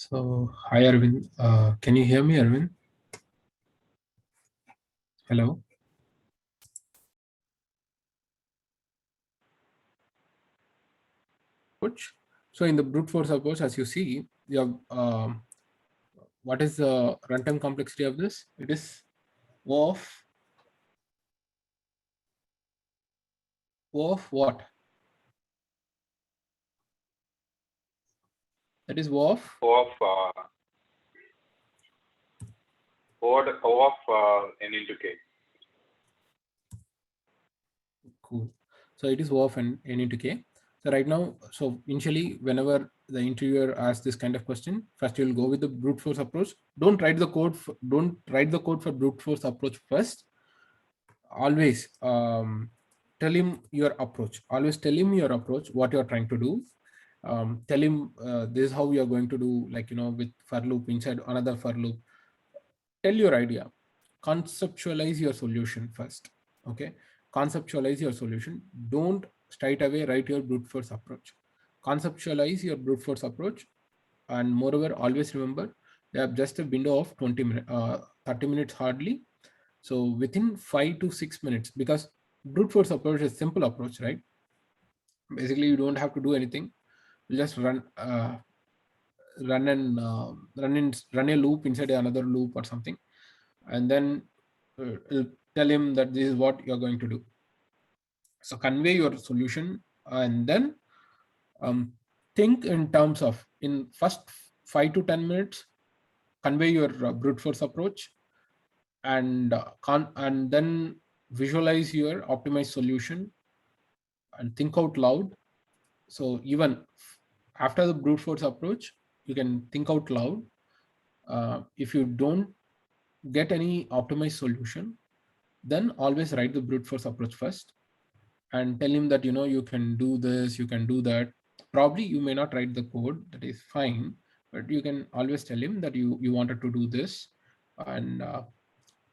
So, hi Arvind. Can you hear me, Arvind? Hello. Coach. So, in the brute force approach, as you see, you have what is the runtime complexity of this? It is O of what? That is O of O of N into K. Cool. So it is O of n into K. So right now, so initially, whenever the interviewer asks this kind of question, first you'll go with the brute force approach. Don't write the code. Don't write the code for brute force approach first. Always tell him your approach. Always tell him your approach, what you're trying to do. Tell him this is how we are going to do, like, with for loop inside another for loop. Tell your idea. Conceptualize your solution first. Okay. Conceptualize your solution. Don't straight away write your brute force approach. Conceptualize your brute force approach. And moreover, always remember they have just a window of 30 minutes hardly. So within 5 to 6 minutes, because brute force approach is simple approach, right? Basically, you don't have to do anything. You just run a loop inside another loop or something, and then tell him that this is what you're going to do. So convey your solution, and then um, think in terms of in first 5 to 10 minutes, convey your brute force approach, and then visualize your optimized solution and think out loud. So even after the brute force approach, you can think out loud. If you don't get any optimized solution, then always write the brute force approach first and tell him that you can do this, you can do that. Probably you may not write the code, that is fine, but you can always tell him that you wanted to do this, and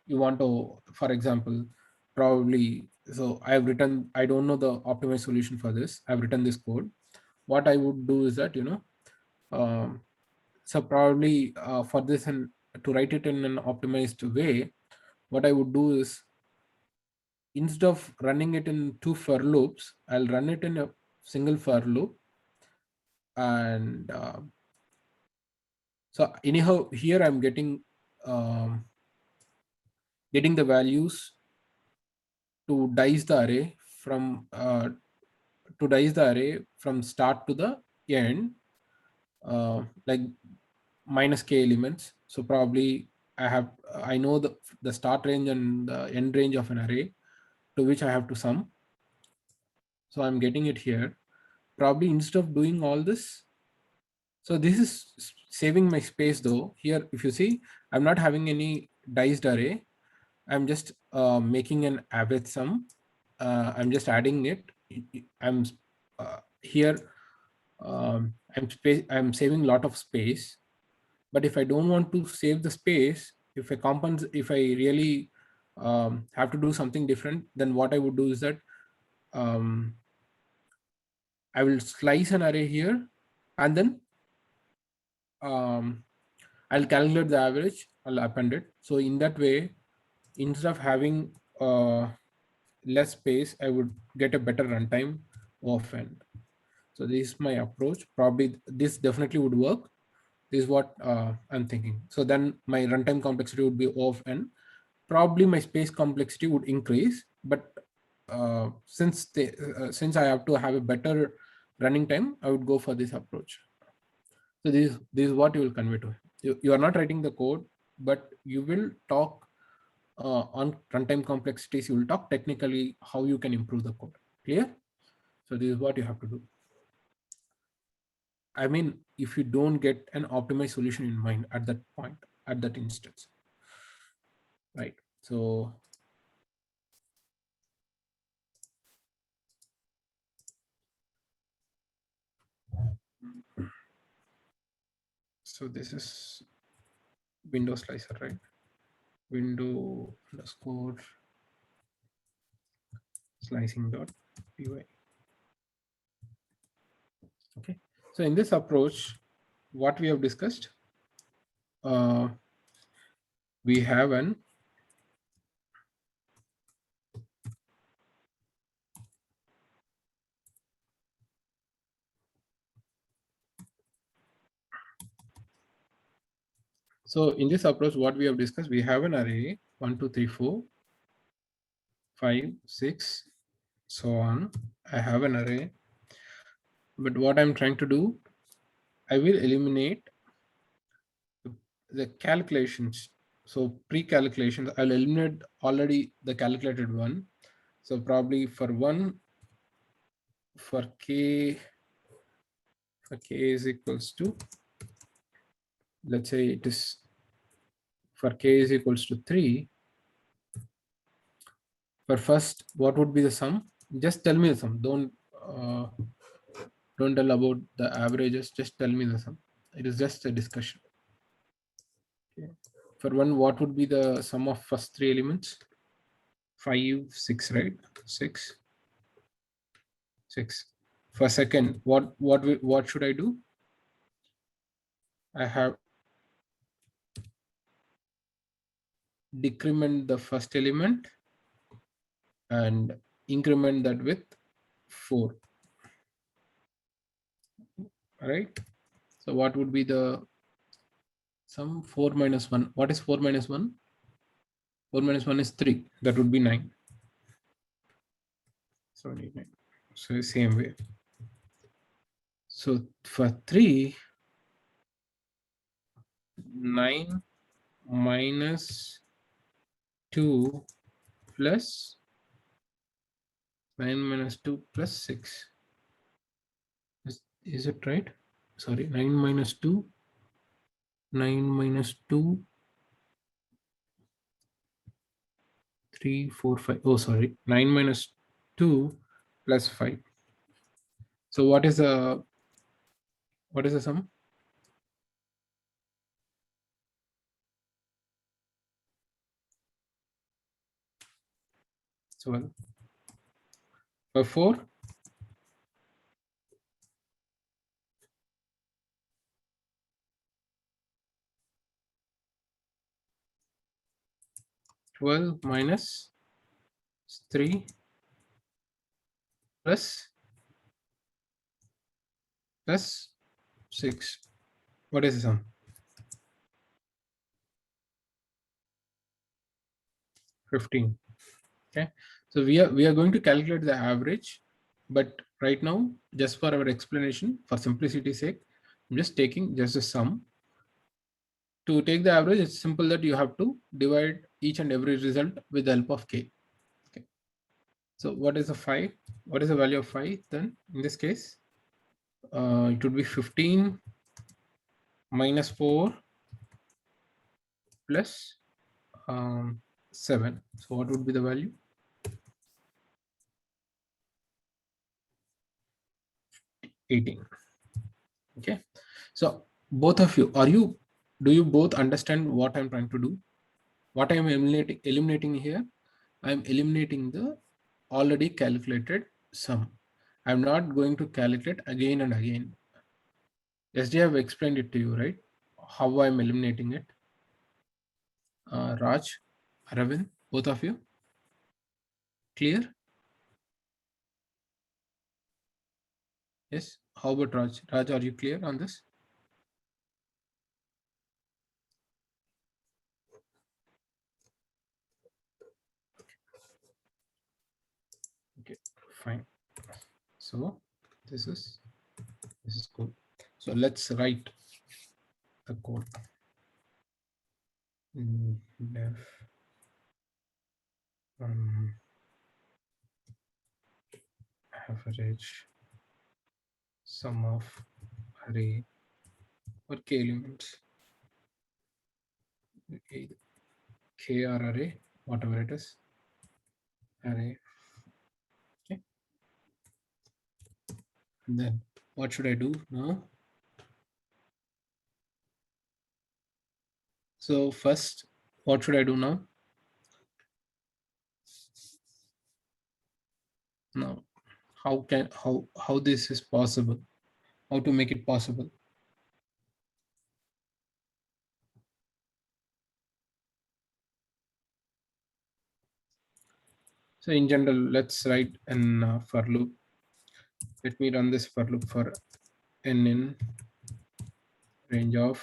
you want to, for example, probably, so I don't know the optimized solution for this, I've written this code. What I would do is that um, so probably for this, and to write it in an optimized way, what I would do is, instead of running it in two for loops, I'll run it in a single for loop. And so anyhow, here I'm um, getting the values to dice the array from start to the end, like minus k elements. So probably I know the start range and the end range of an array to which I have to sum. So I'm getting it here. Probably instead of doing all this, so this is saving my space though. Here, if you see, I'm not having any diced array. I'm just making an average sum. I'm just adding it. I'm here. I'm saving a lot of space. But if I don't want to save the space, if I really have to do something different, then what I would do is that um, I will slice an array here, and then um, I'll calculate the average, I'll append it. So in that way, instead of having less space, I would get a better runtime often. So this is my approach. Probably this definitely would work. This is what I'm thinking. So then my runtime complexity would be O of n. Probably my space complexity would increase, but since I have to have a better running time, I would go for this approach. So this is what you will convey to him. You are not writing the code, but you will talk on runtime complexities. You will talk technically how you can improve the code. Clear? So this is what you have to do. I mean, if you don't get an optimized solution in mind at that point, at that instance, right? So this is window slicer, right? Window underscore slicing dot py. Okay. So in this approach, what we have discussed, we have an so in this approach, what we have discussed, we have an array 1, 2, 3, 4, 5, 6, so on. I have an array, but what I'm trying to do, I will eliminate the calculations. So pre-calculations, I'll eliminate already the calculated one. So probably for one, for k is equals to, let's say it is for k is equals to 3. For first, what would be the sum? Just tell me the sum. Don't tell about the averages. Just tell me the sum. It is just a discussion. Okay. For one, what would be the sum of first three elements? 5, 6, right? 6, 6. For second, what should I do? I have decrement the first element and increment that with 4. Right? So what would be the sum? 4 minus 1. What is 4 minus 1? 4 minus 1 is 3. That would be 9. 79. So same way. So for 3, 9 minus 2 plus 9 minus 2 plus 6. Is it right? Sorry, 9 minus 2. 9 minus 2. 3, 4, 5. Oh, sorry. 9 minus 2 plus 5. So what is the sum? So for 4, 12 minus 3 plus 6. What is the sum? 15. Okay. So we are going to calculate the average, but right now, just for our explanation, for simplicity's sake, I'm just taking just the sum. To take the average, it's simple that you have to divide each and every result with the help of k. Okay. So what is the 5? What is the value of 5 then? In this case, it would be 15 minus 4 plus 7. So what would be the value? 18. Okay. So both of you, do you both understand what I'm trying to do? What I'm eliminating here? I'm eliminating the already calculated sum. I'm not going to calculate again and again. SD have explained it to you, right? How I'm eliminating it. Raj, Aravind, both of you, clear? Yes. How about Raj? Raj, are you clear on this? Okay, fine. So this is good. So let's write the code. Def average sum of array or k elements. Okay, k or array, whatever it is, array. Okay. And then what should I do now? So first, what should I do now? Now, how this is possible? How to make it possible? So in general, let's write an for loop. Let me run this for loop for n in range of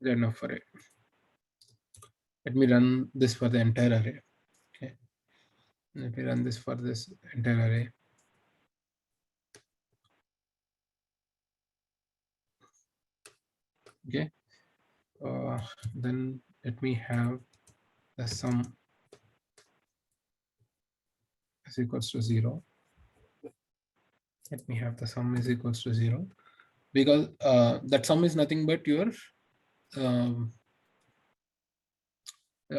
then of array. Let me run this for the entire array. Okay. Let me run this for this entire array. Okay. Then let me have the sum is equals to 0. Let me have the sum is equals to 0, because that sum is nothing but your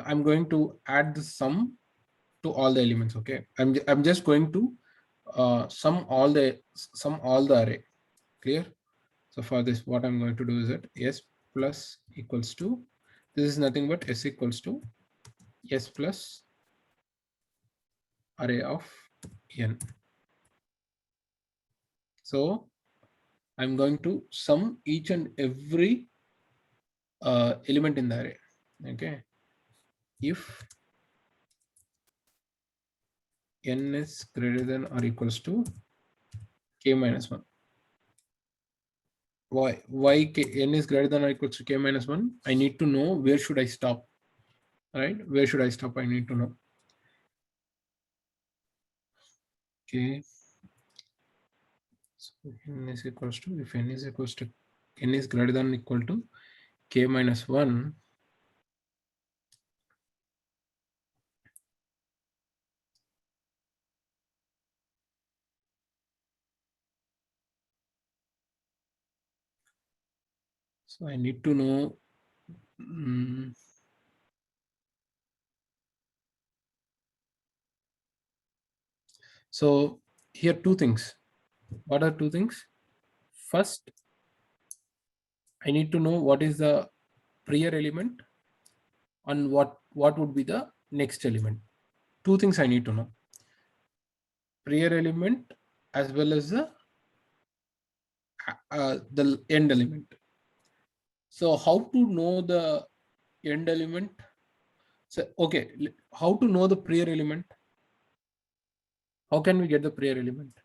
I'm going to add the sum to all the elements. Okay, I'm just going to sum all the array. Clear? So for this, what I'm going to do is that s plus equals to, this is nothing but s equals to s plus array of n. So I'm going to sum each and every element in the array. Okay, if n is greater than or equals to k minus 1. Why n is greater than or equals to k minus 1? I need to know where should I stop. Right? Where should I stop? I need to know. Okay. So n is equals to, if n is equals to, n is greater than or equal to k minus 1, so I need to know so here two things. What are two things? First, I need to know what is the prior element and what would be the next element. Two things I need to know. Prior element as well as the end element. So how to know the end element? So okay, how to know the prior element? How can we get the prior element?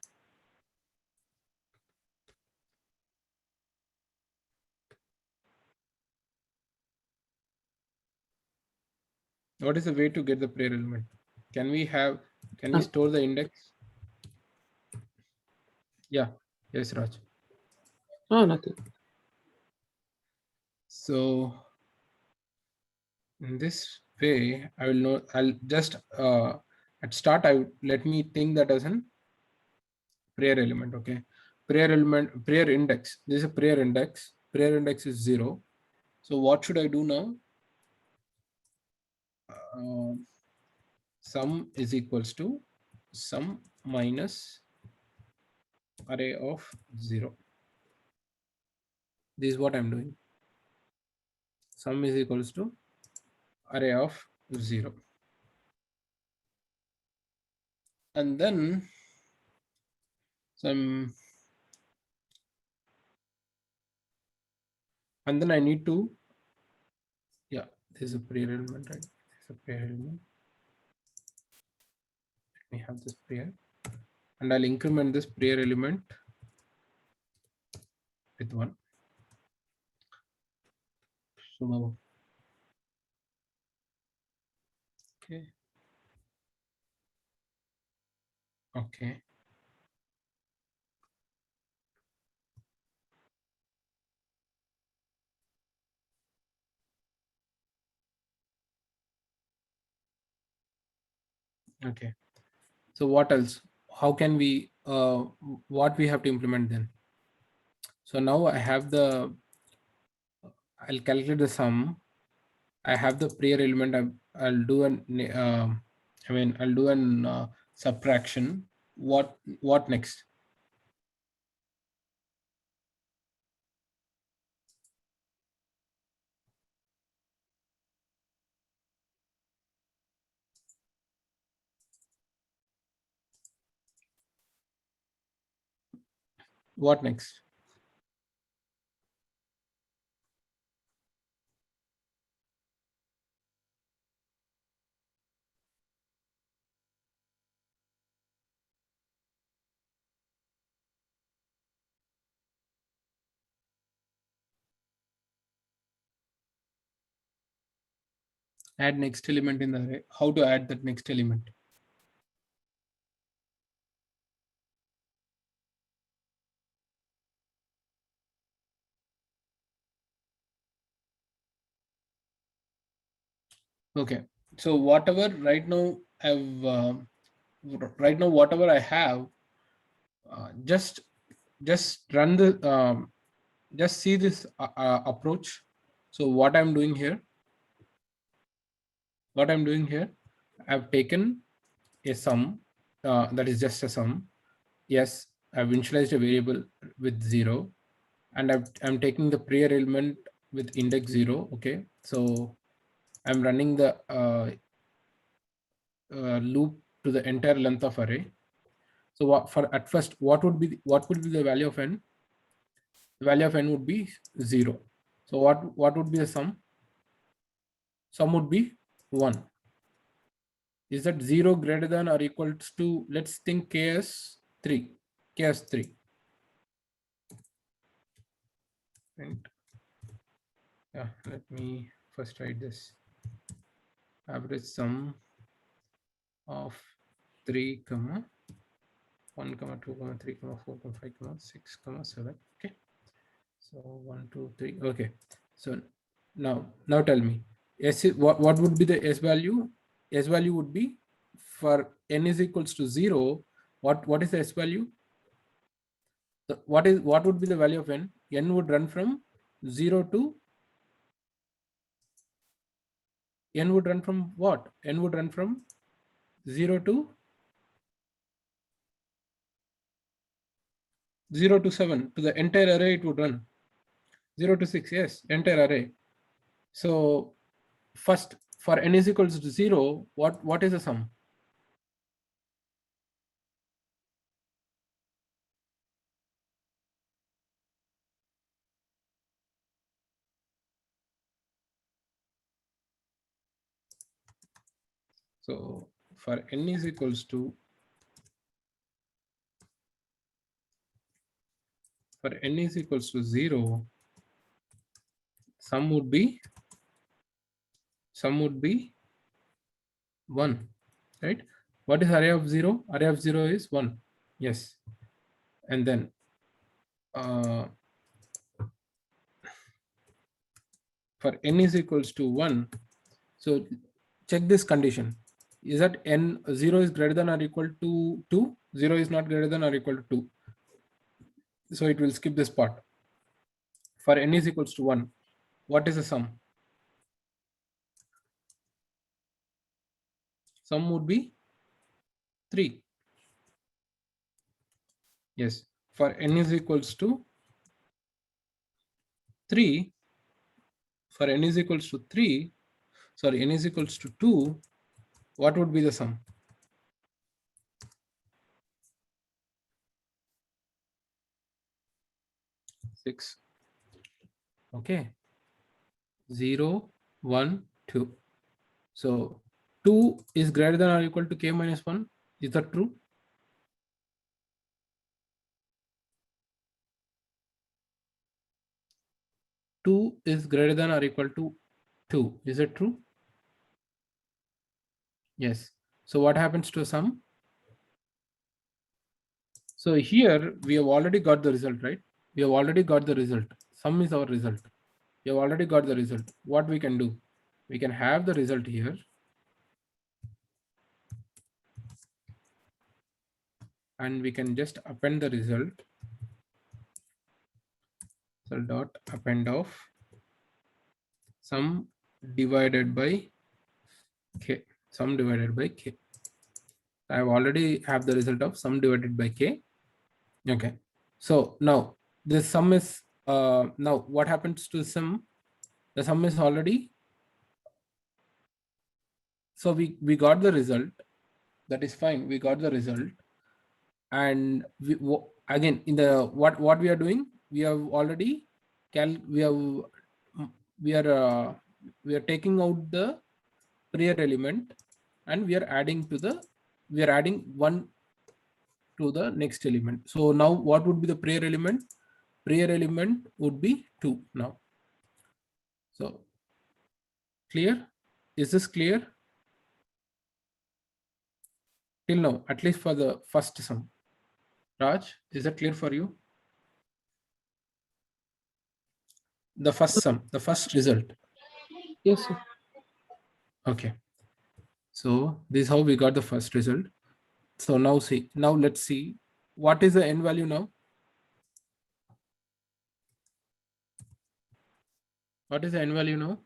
What is the way to get the prior element? Can we store the index? Yeah. Yes, Raj. Oh, nothing. So in this way, I will know. I'll just at start. Let me think that as an prior element. Okay, prior element, prior index. This is a prior index. Prior index is 0. So what should I do now? Sum is equals to sum minus array of 0. This is what I'm doing. Sum is equals to array of 0. And then I need to, yeah, this is a prior element, right? This is a prior element. Let me have this prior, and I'll increment this prior element with 1. So okay, okay. Okay. So what else? How can we, what we have to implement then? So now I have I'll calculate the sum. I have the prior element. I'll do I'll do an subtraction. What next? What next? Add next element in the array. How to add that next element? Okay, so whatever right now whatever I have, just run the just see this approach. So what I'm doing here, I've taken a sum, that is just a sum. Yes, I've initialized a variable with 0, and I'm taking the prior element with index 0. Okay, so I'm running the loop to the entire length of array. So at first, what would be the value of n? The value of n would be 0. So what would be the sum? Sum would be 1. Is that 0 greater than or equal to, let's think k as 3. K as 3. Right? Yeah, let me first write this. Average sum of 3, 1, 2, 3, 4, 5, 6, 7. Okay. So 1, 2, 3. Okay. So now tell me, what would be the s value? S value would be, for n is equals to 0. What is the s value? What would be the value of n? N would run from 0 to, n would run from what? N would run from 0 to 7. To the entire array it would run 0 to 6. Yes, entire array. So first, for n is equals to 0, what is the sum? So for n is equals to, for n is equals to 0, sum would be 1, right? What is array of 0? Array of 0 is 1. Yes. And then for n is equals to 1, so check this condition. Is that n 0 is greater than or equal to 2? 0 is not greater than or equal to 2. So it will skip this part. For n is equals to 1, what is the sum? Sum would be 3. Yes. For n is equals to 3, for n is equals to 3, sorry, n is equals to 2, what would be the sum? 6. Okay. 0, 1, 2. So 2 is greater than or equal to k minus 1. Is that true? Two is greater than or equal to 2. Is it true? Yes. So what happens to sum? So here we have already got the result, right? We have already got the result. Sum is our result. We have already got the result. What we can do? We can have the result here, and we can just append the result. So dot append of sum divided by k. Sum divided by k. I have already have the result of sum divided by k. Okay. So now this sum is now what happens to sum? The sum is already, so we got the result. That is fine. We got the result, and again in the what we are doing, we have already we are we are taking out the prior element, and we are adding one to the next element. So now what would be the prior element? Prior element would be 2 now. So clear? Is this clear? Till now, at least for the first sum. Raj, is that clear for you? The first sum, the first result. Yes, sir. Okay. So this is how we got the first result. So now let's see what is the n value now. What is the n value now?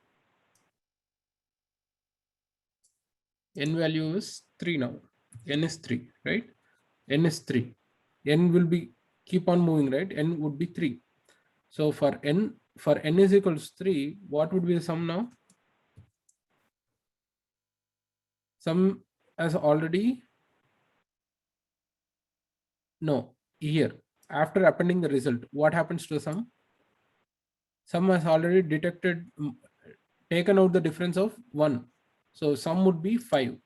N value is 3 now. N is 3, right? N is 3. N will be keep on moving, right? N would be 3. So for n is equals 3, what would be the sum now? Sum as already no here. After appending the result, what happens to the sum? Sum has already detected taken out the difference of 1. So sum would be 5.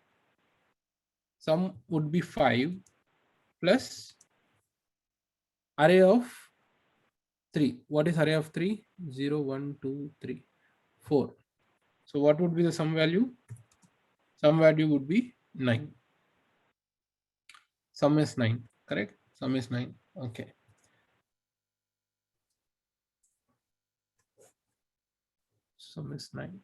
Sum would be 5 plus array of 3. What is array of 3? 0, 1, 2, 3, 4. So what would be the sum value? Sum value would be 9. Sum is 9, correct? Sum is 9. Okay. Sum is 9.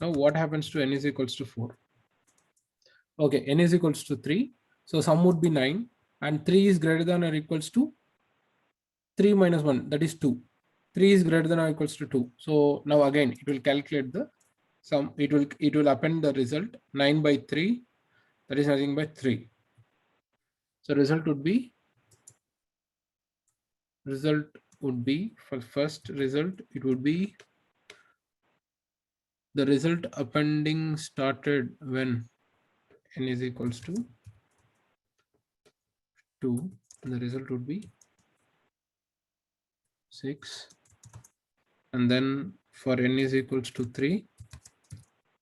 Now what happens to n is equals to 4? Okay, n is equals to 3. So sum would be 9 and 3 is greater than or equals to 3 minus 1, that is 2. 3 is greater than or equals to 2. So now again it will calculate the sum. It will append the result 9 by 3, that is nothing but 3. So result would be for first result it would be the result appending started when n is equals to 2, and the result would be 6, and then for n is equals to 3,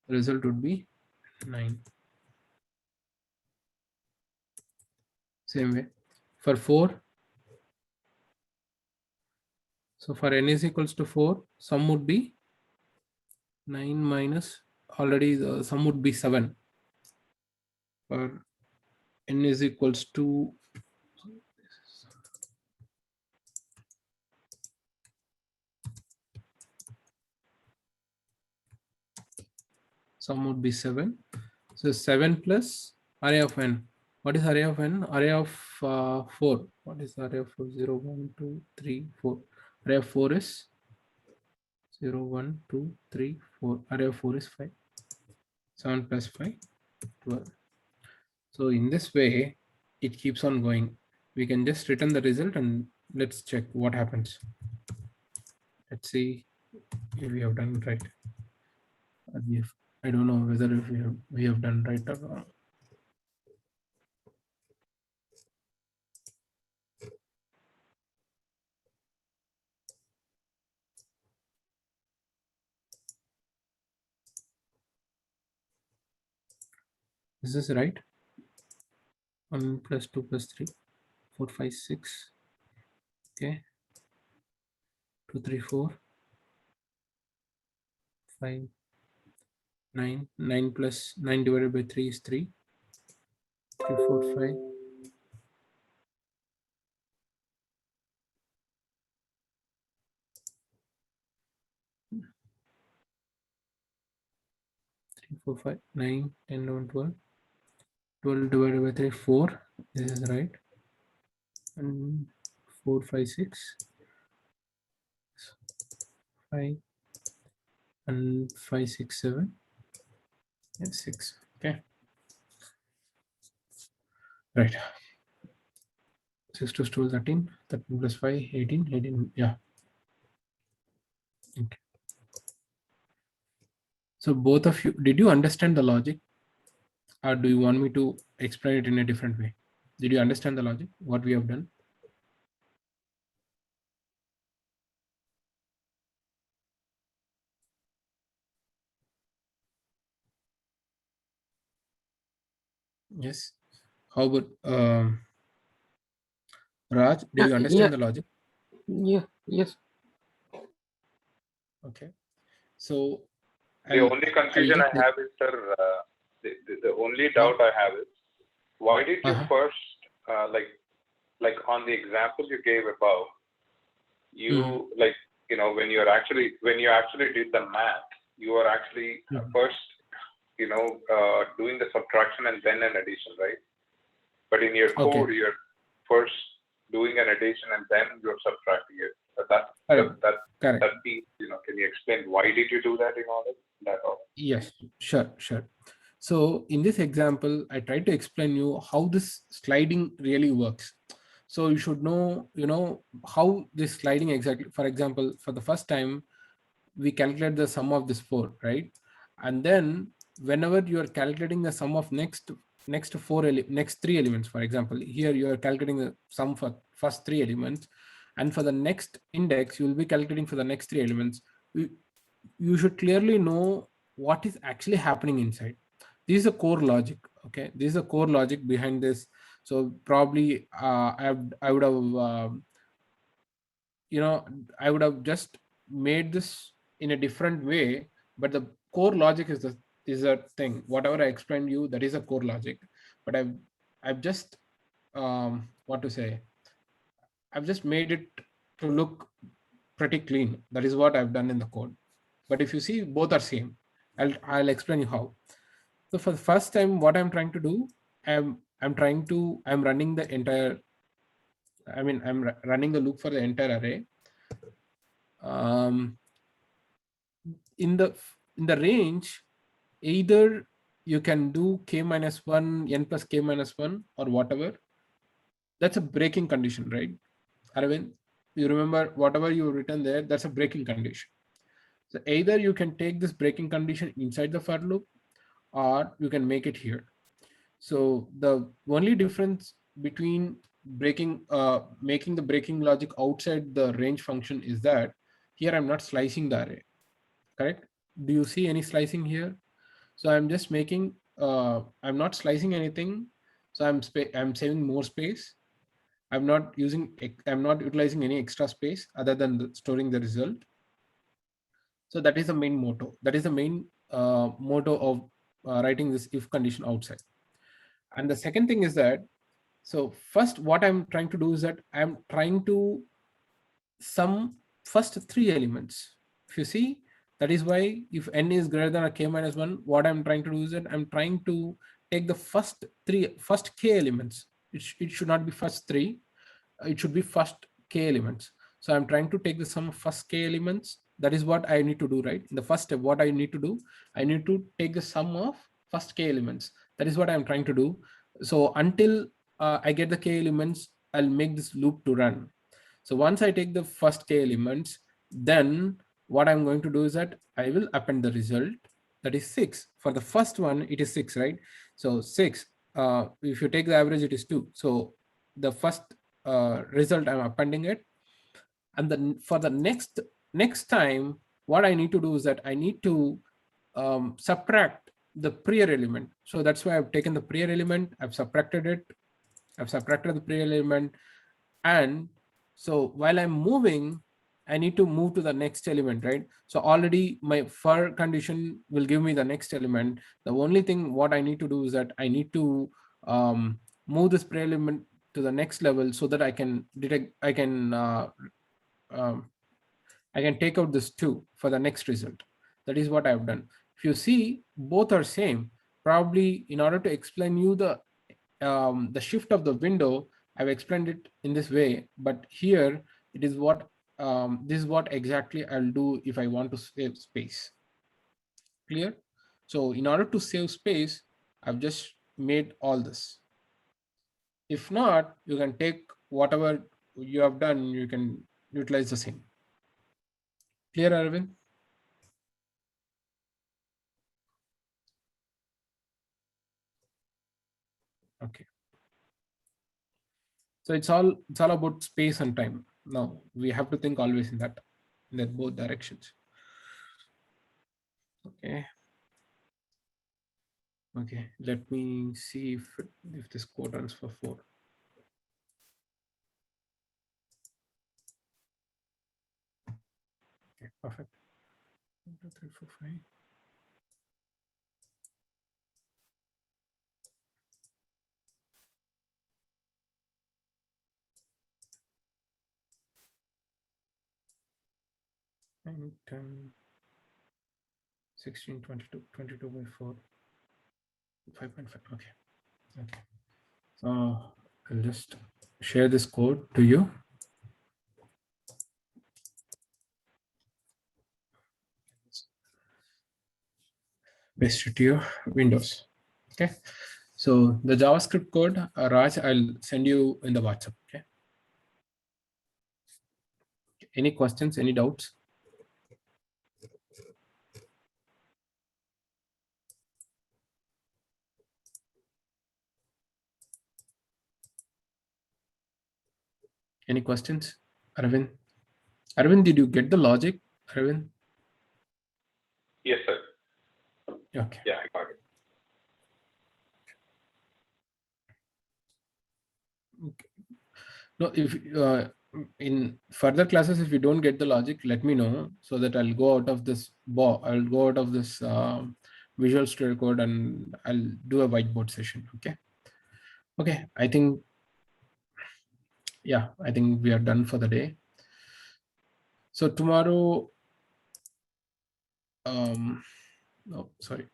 the result would be 9. Same way for 4. So for n is equals to 4, sum would be 9 minus, already the sum would be 7. For n is equals to, sum would be 7. So 7 plus array of n. What is array of n? Array of 4. What is array of 4? 0, 1, 2, 3, 4. Array of 4 is 0, 1, 2, 3, 4. Array of 4 is 5. 7 plus 5, 12. So in this way, it keeps on going. We can just return the result and let's check what happens. Let's see if we have done it right. I don't know whether if we have done right or wrong. Is this right? 1 plus 2 plus 3, 4, 5, 6. Okay. 2, 3, 4, 5, 9. 9 plus 9 divided by 3 is 3. 3, 4, 5. 3, 4, 5, 9, 10, 11, 12. 12 divided by 3, 4. This is right. And 4, 5, 6. 5 and 5, 6, 7. And 6. Okay. Right. 6 to 12, 13. 13 plus 5, 18. 18. Yeah. Okay. So both of you, did you understand the logic? Or do you want me to explain it in a different way? Did you understand the logic, what we have done? Yes. How about Raj? Did you Yeah, understand the logic? Yeah. Yes. Okay. So The I'll only I'll confusion just I have is, sir, the only yeah. doubt I have is, why did you Uh-huh. first, like on the example you gave above, Mm-hmm. you like, when you actually did the math, you are actually Mm-hmm. first, doing the subtraction and then an addition, right? But in your Okay. code, you're first doing an addition and then you're subtracting it. But that that Correct. that Correct. that piece, can you explain why did you do that in order? That all. Yes, sure, sure. So in this example, I try to explain you how this sliding really works. So you should know, how this sliding exactly. For example, for the first time, we calculate the sum of this four, right? And then whenever you are calculating the sum of next three elements, for example, here you are calculating the sum for first three elements, and for the next index, you will be calculating for the next three elements. You, you should clearly know what is actually happening inside. This is a core logic. Okay, this is a core logic behind this. So probably I would have you know I would have just made this in a different way, but the core logic is a thing. Whatever I explained you, that is a core logic. But I've just what to say I've just made it to look pretty clean. That is what I've done in the code. But if you see, both are same. I'll explain you how. So for the first time, what I'm trying to do, I'm running the entire. Running the loop for the entire array. Um, in the range, either you can do k minus 1, n plus k minus 1, or whatever. That's a breaking condition, right, Arvind? You remember whatever you written there, that's a breaking condition. So either you can take this breaking condition inside the for loop, or you can make it here. So the only difference between making the breaking logic outside the range function is that here I'm not slicing the array. Correct? Do you see any slicing here? So I'm just making I'm not slicing anything. So I'm saving more space. I'm not utilizing any extra space other than storing the result. So that is the main motto. That is the main motto of writing this if condition outside. And the second thing is that, so first what I'm trying to do is that I'm trying to sum first three elements. If you see, that is why if n is greater than or k minus 1, what I'm trying to do is that I'm trying to take the first k elements. It should not be first three, it should be first k elements. So I'm trying to take the sum of first k elements. That is what I need to do, right? In the first step, what I need to do, I need to take the sum of first k elements. That is what I'm trying to do. So until I get the k elements, I'll make this loop to run. So once I take the first k elements, then what I'm going to do is that I will append the result, that is 6. For the first one, it is 6, right? So 6, if you take the average, it is 2. So the first result, I'm appending it. And then for the next time, what I need to do is that I need to subtract the prior element. So that's why I've taken the prior element, I've subtracted it, I've subtracted the prior element. And so while I'm moving, I need to move to the next element, right? So already my for condition will give me the next element. The only thing what I need to do is that I need to move this prior element to the next level so that um, I can take out this 2 for the next result. That is what I've done. If you see, both are same. Probably in order to explain you the shift of the window, I've explained it in this way. But here, it is what this is what exactly I'll do if I want to save space. Clear? So in order to save space, I've just made all this. If not, you can take whatever you have done, you can utilize the same. Clear, Arvind? Okay. So it's all about space and time. Now we have to think always in that both directions. Okay. Okay. Let me see if this code runs for 4. Okay, perfect. 1, 2, 3, 4, 5. And 10, 16, 22, 22 by 4, 5.5. Okay. Okay. So I'll just share this code to you. Paste it to your Windows. Okay. So the JavaScript code, Raj, I'll send you in the WhatsApp. Okay. Any questions? Any doubts? Any questions? Arvind? Arvind, did you get the logic? Arvind? Yes, sir. Okay. Yeah, I got it. Okay. No, if in further classes, if you don't get the logic, let me know so that I'll go out of this I'll go out of this Visual Studio Code and I'll do a whiteboard session. Okay. Okay. I think we are done for the day. So tomorrow, no, sorry.